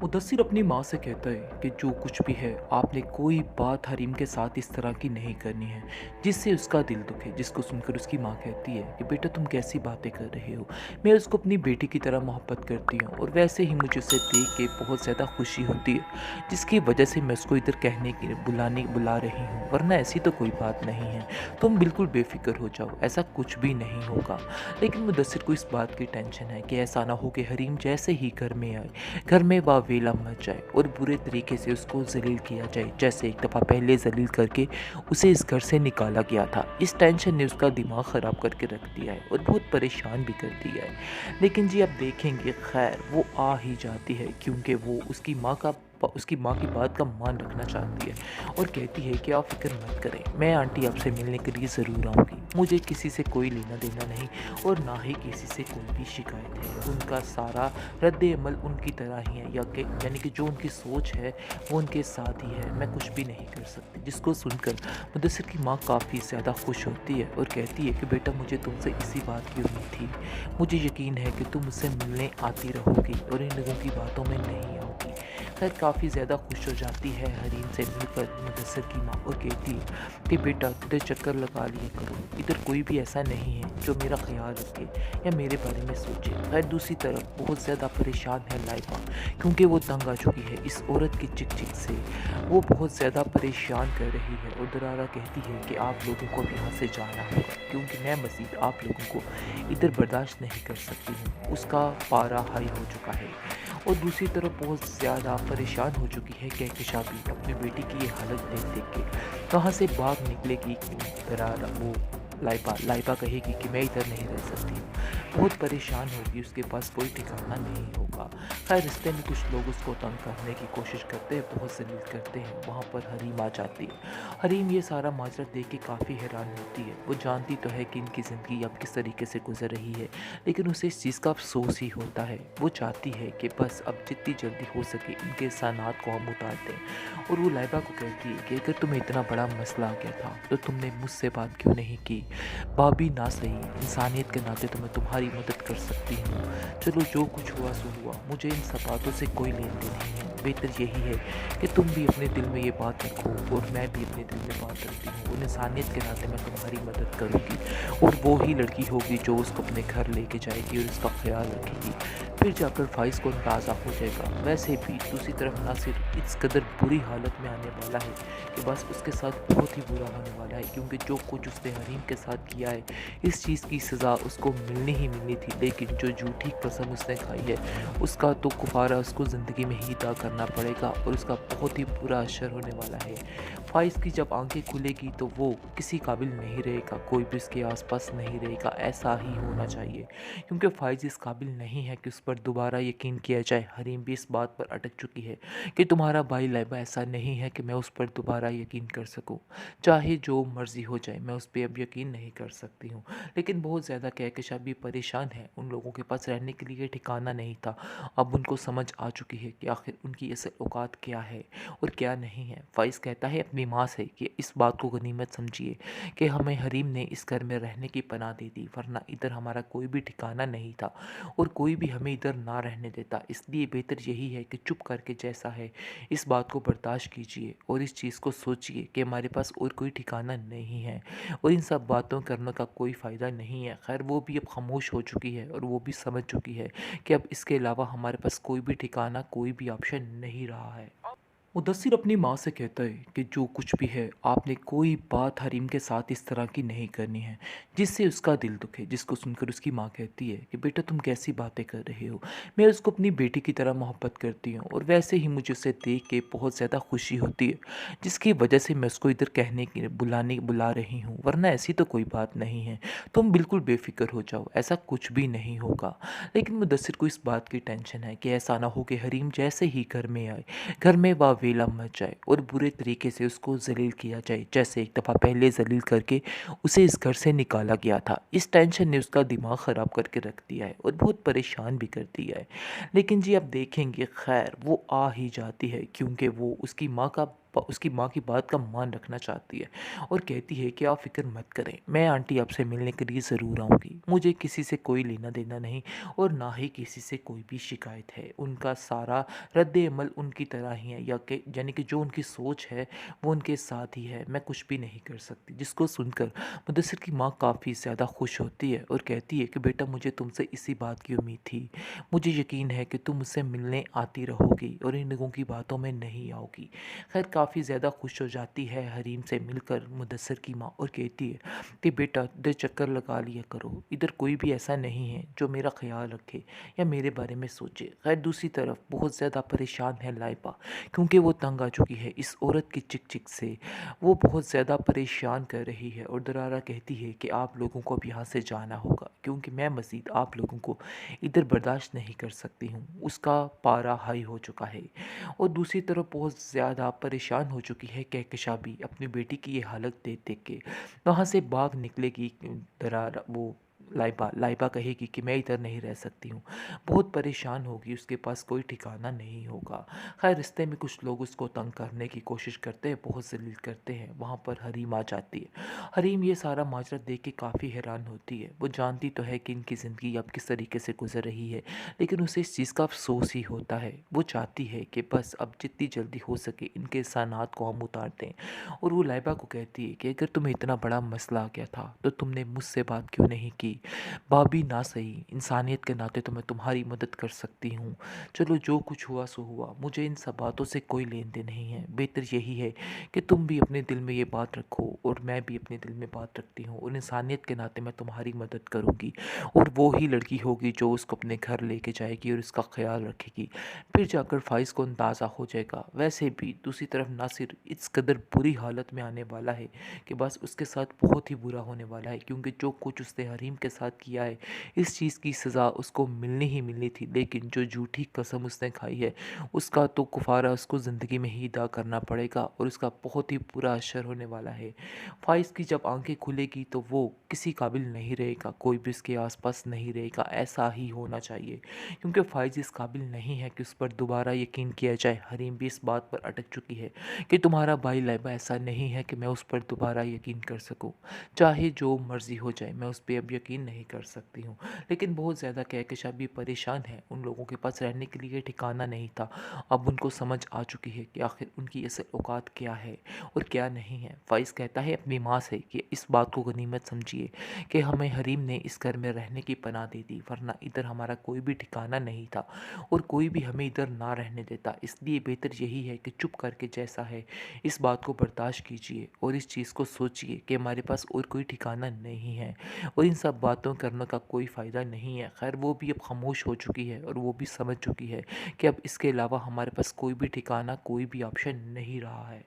मुदस्सिर अपनी माँ से कहता है कि जो कुछ भी है आपने कोई बात हरीम के साथ इस तरह की नहीं करनी है जिससे उसका दिल दुखे। जिसको सुनकर उसकी माँ कहती है कि बेटा तुम कैसी बातें कर रहे हो, मैं उसको अपनी बेटी की तरह मोहब्बत करती हूँ और वैसे ही मुझे उसे देख के बहुत ज़्यादा खुशी होती है, जिसकी वजह से मैं उसको इधर कहने की बुला रही हूँ, वरना ऐसी तो कोई बात नहीं है। तुम बिल्कुल बेफिक्र हो जाओ, ऐसा कुछ भी नहीं होगा। लेकिन मुदस्सिर को इस बात की टेंशन है कि ऐसा ना हो कि हरीम जैसे ही घर में आए, घर में वावेला मच जाए और बुरे तरीके से उसको ज़लील किया जाए, जैसे एक दफ़ा पहले ज़लील करके उसे इस घर से निकाला गया था। इस टेंशन ने उसका दिमाग ख़राब करके रख दिया है और बहुत परेशान भी कर दिया है। लेकिन जी आप देखेंगे, खैर वो आ ही जाती है क्योंकि वो उसकी माँ की बात का मान रखना चाहती है और कहती है कि आप फ़िक्र मत करें, मैं आंटी आपसे मिलने के लिए ज़रूर आऊँगी। मुझे किसी से कोई लेना देना नहीं और ना ही किसी से कोई भी शिकायत है। उनका सारा रद्द-ए-अमल उनकी तरह ही है, यानी कि जो उनकी सोच है वो उनके साथ ही है, मैं कुछ भी नहीं कर सकती। जिसको सुनकर मुदस्सिर की माँ काफ़ी ज़्यादा खुश होती है और कहती है कि बेटा मुझे तुमसे इसी बात की उम्मीद थी। मुझे यकीन है कि तुम मुझसे मिलने आती रहोगी और इन लोगों की बातों में नहीं आओगी। खैर काफ़ी ज़्यादा खुश हो जाती है हरीम से मिलकर मुदस्सिर की माँ और कहती है कि बेटा इधर चक्कर लगा लिया करो, इधर कोई भी ऐसा नहीं है जो मेरा ख्याल रखे या मेरे बारे में सोचे। खैर दूसरी तरफ बहुत ज़्यादा परेशान है लाइबा, क्योंकि वो तंग आ चुकी है इस औरत की चिक से। वो बहुत ज़्यादा परेशान कर रही है और दरारा कहती है कि आप लोगों को अब यहाँ से जाना होगा, क्योंकि मैं मज़ीद आप लोगों को इधर बर्दाश्त नहीं कर सकती हूँ। उसका पारा हाई हो चुका है और दूसरी तरफ बहुत ज़्यादा परेशान हो चुकी है कहकशा भी अपनी बेटी की ये हालत देख देख के। कहाँ से बाहर निकलेगी दरारा, वो लाइबा कहेगी कि मैं इधर नहीं रह सकती हूँ। बहुत परेशान होगी, उसके पास कोई ठिकाना नहीं होगा। खैर रिश्ते में कुछ लोग उसको तंग करने की कोशिश करते हैं, बहुत जलील करते हैं। वहाँ पर हरीम आ जाती है। हरीम ये सारा माजरा देख के काफ़ी हैरान होती है। वो जानती तो है कि इनकी ज़िंदगी अब किस तरीके से गुजर रही है, लेकिन उसे इस चीज़ का अफसोस ही होता है। वो चाहती है कि बस अब जितनी जल्दी हो सके इनके सानात को हम उतार दें। और वो लाइबा को कहती है कि अगर तुम्हें इतना बड़ा मसला आ गया था तो तुमने मुझसे बात क्यों नहीं की। भाभी ना सही, इंसानियत के नाते तो मैं तुम्हारी मदद कर सकती हूँ। चलो जो कुछ हुआ सो हुआ, मुझे इन सब बातों से कोई लेन देन नहीं है। बेहतर यही है कि तुम भी अपने दिल में ये बात रखो और मैं भी अपने दिल में बात रखती हूँ, और इंसानियत के नाते मैं तुम्हारी मदद करूँगी और वो ही लड़की होगी जो उसको अपने घर लेके जाएगी और उसका ख्याल रखेगी। फिर जाकर फाइज को अंदाज़ा हो जाएगा। वैसे भी दूसरी तरफ नासिर इस कदर बुरी हालत में आने वाला है कि बस उसके साथ बहुत ही बुरा होने वाला है, क्योंकि जो कुछ उसने हरीम के साथ किया है इस चीज़ की सज़ा उसको मिलनी ही मिलनी थी। लेकिन जो झूठी कसम उसने खाई है उसका तो कुफारा उसको ज़िंदगी में ही अदा करना पड़ेगा और उसका बहुत ही बुरा असर होने वाला है। फ़ाइज़ की जब आंखें खुलेगी तो वो किसी काबिल नहीं रहेगा, कोई भी उसके आसपास नहीं रहेगा। ऐसा ही होना चाहिए, क्योंकि फ़ाइज़ इस काबिल नहीं है कि उस पर दोबारा यकीन किया जाए। हरीम भी इस बात पर अटक चुकी है कि तुम्हारा भाई लाइबा ऐसा नहीं है कि मैं उस पर दोबारा यकीन कर सकूं। चाहे जो मर्ज़ी हो जाए मैं उस पर अब यकीन नहीं कर सकती हूँ। लेकिन बहुत ज़्यादा कहकशा भी परेशान है, उन लोगों के पास रहने के लिए ठिकाना नहीं था। अब उनको समझ आ चुकी है कि आखिर उनकी असल औकात क्या है और क्या नहीं है। फ़ाइज़ कहता है अपनी माँ से कि इस बात को गनीमत समझिए कि हमें हरीम ने इस घर में रहने की पनाह दे दी, वरना इधर हमारा कोई भी ठिकाना नहीं था और कोई भी हमें इधर ना रहने देता। इसलिए बेहतर यही है कि चुप करके जैसा है इस बात को बर्दाश्त कीजिए और इस चीज़ को सोचिए कि हमारे पास और कोई ठिकाना नहीं है और इन सब बातों करने का कोई फ़ायदा नहीं है। खैर वो भी अब खामोश हो चुकी है और वो भी समझ चुकी है कि अब इसके अलावा हमारे पास कोई भी ठिकाना, कोई भी ऑप्शन नहीं रहा है। मुदस्सिर अपनी माँ से कहता है कि जो कुछ भी है आपने कोई बात हरीम के साथ इस तरह की नहीं करनी है जिससे उसका दिल दुखे। जिसको सुनकर उसकी माँ कहती है कि बेटा तुम कैसी बातें कर रहे हो, मैं उसको अपनी बेटी की तरह मोहब्बत करती हूँ और वैसे ही मुझे उसे देख के बहुत ज़्यादा खुशी होती है, जिसकी वजह से मैं उसको इधर कहने की बुला रही हूँ, वरना ऐसी तो कोई बात नहीं है। तुम बिल्कुल बेफिक्र हो जाओ, ऐसा कुछ भी नहीं होगा। लेकिन मुदस्सिर को इस बात की टेंशन है कि ऐसा ना हो कि हरीम जैसे ही घर में आए, घर में वावेला मच जाए और बुरे तरीके से उसको ज़लील किया जाए, जैसे एक दफ़ा पहले ज़लील करके उसे इस घर से निकाला गया था। इस टेंशन ने उसका दिमाग ख़राब करके रख दिया है और बहुत परेशान भी कर दिया है। लेकिन जी आप देखेंगे, खैर वो आ ही जाती है क्योंकि वो उसकी माँ का उसकी माँ की बात का मान रखना चाहती है और कहती है कि आप फ़िक्र मत करें, मैं आंटी आपसे मिलने के लिए ज़रूर आऊँगी। मुझे किसी से कोई लेना-देना नहीं और ना ही किसी से कोई भी शिकायत है। उनका सारा रद्द-ए-अमल उनकी तरह ही है, या कि यानी कि जो उनकी सोच है वो उनके साथ ही है, मैं कुछ भी नहीं कर सकती। जिसको सुनकर मुदस्सिर की माँ काफ़ी ज़्यादा खुश होती है और कहती है कि बेटा, मुझे तुमसे इसी बात की उम्मीद थी। मुझे यकीन है कि तुम मुझसे मिलने आती रहोगी और इन लोगों की बातों में नहीं आओगी। खैर काफ़ी ज़्यादा खुश हो जाती है हरीम से मिलकर मुदस्सिर की माँ और कहती है कि बेटा, इधर चक्कर लगा लिया करो, इधर कोई भी ऐसा नहीं है जो मेरा ख्याल रखे या मेरे बारे में सोचे। खैर दूसरी तरफ बहुत ज़्यादा परेशान है लाइबा, क्योंकि वो तंग आ चुकी है इस औरत की चिक चिक से। वो बहुत ज़्यादा परेशान कर रही है और दरारा कहती है कि आप लोगों को अब यहाँ से जाना होगा, क्योंकि मैं मज़ीद आप लोगों को इधर बर्दाश्त नहीं कर सकती हूँ। उसका पारा हाई हो चुका है। और दूसरी तरफ बहुत ज़्यादा परेशान हो चुकी है कहकशा भी अपनी बेटी की ये हालत देख देख के। वहाँ से भाग निकलेगी दरार वो लाइबा लाइबा कहेगी कि मैं इधर नहीं रह सकती हूँ। बहुत परेशान होगी, उसके पास कोई ठिकाना नहीं होगा। खैर रिश्ते में कुछ लोग उसको तंग करने की कोशिश करते हैं, बहुत ज़लील करते हैं। वहाँ पर हरीम आ जाती है। हरीम ये सारा माजरा देख के काफ़ी हैरान होती है। वो जानती तो है कि इनकी ज़िंदगी अब किस तरीके से गुजर रही है, लेकिन उसे इस चीज़ का अफ़सोस ही होता है। वो चाहती है कि बस अब जितनी जल्दी हो सके इनके एहसानात को हम उतार दें। और वो लाइबा को कहती है कि अगर तुम्हें इतना बड़ा मसला आ गया था तो तुमने मुझसे बात क्यों नहीं की। भाभी ना सही, इंसानियत के नाते तो मैं तुम्हारी मदद कर सकती हूँ। चलो जो कुछ हुआ सो हुआ, मुझे इन सब बातों से कोई लेन देन नहीं है। बेहतर यही है कि तुम भी अपने दिल में ये बात रखो और मैं भी अपने दिल में बात रखती हूँ, और इंसानियत के नाते मैं तुम्हारी मदद करूँगी। और वो ही लड़की होगी जो उसको अपने घर लेके जाएगी और उसका ख्याल रखेगी। फिर जाकर फ़ाइज़ को अंदाज़ा हो जाएगा। वैसे भी दूसरी तरफ नासिर इस कदर बुरी हालत में आने वाला है कि बस उसके साथ बहुत ही बुरा होने वाला है, क्योंकि जो कुछ उसने हरीम के साथ किया है इस चीज़ की सज़ा उसको मिलनी ही मिलनी थी। लेकिन जो झूठी कसम उसने खाई है उसका तो कुफारा उसको ज़िंदगी में ही अदा करना पड़ेगा और उसका बहुत ही बुरा असर होने वाला है। फ़ाइज़ की जब आंखें खुलेगी तो वो किसी काबिल नहीं रहेगा, कोई भी उसके आसपास नहीं रहेगा। ऐसा ही होना चाहिए, क्योंकि फ़ाइज़ इस काबिल नहीं है कि उस पर दोबारा यकीन किया जाए। हरीम भी इस बात पर अटक चुकी है कि तुम्हारा भाई लाइबा ऐसा नहीं है कि मैं उस पर दोबारा यकीन कर सकूं। चाहे जो मर्ज़ी हो जाए मैं उस पे अब यकीन नहीं कर सकती हूँ। लेकिन बहुत ज़्यादा कहकशा भी परेशान है, उन लोगों के पास रहने के लिए ठिकाना नहीं था। अब उनको समझ आ चुकी है कि आखिर उनकी असल औकात क्या है और क्या नहीं है। फ़ाइज़ कहता है अपनी माँ से कि इस बात को गनीमत समझिए कि हमें हरीम ने इस घर में रहने की पनाह दे दी, वरना इधर हमारा कोई भी ठिकाना नहीं था और कोई भी हमें इधर ना रहने देता। इसलिए बेहतर यही है कि चुप करके जैसा है इस बात को बर्दाश्त कीजिए और इस चीज़ को सोचिए कि हमारे पास और कोई ठिकाना नहीं है और इन सब बातों करने का कोई फ़ायदा नहीं है। खैर वो भी अब खामोश हो चुकी है और वो भी समझ चुकी है कि अब इसके अलावा हमारे पास कोई भी ठिकाना, कोई भी ऑप्शन नहीं रहा है।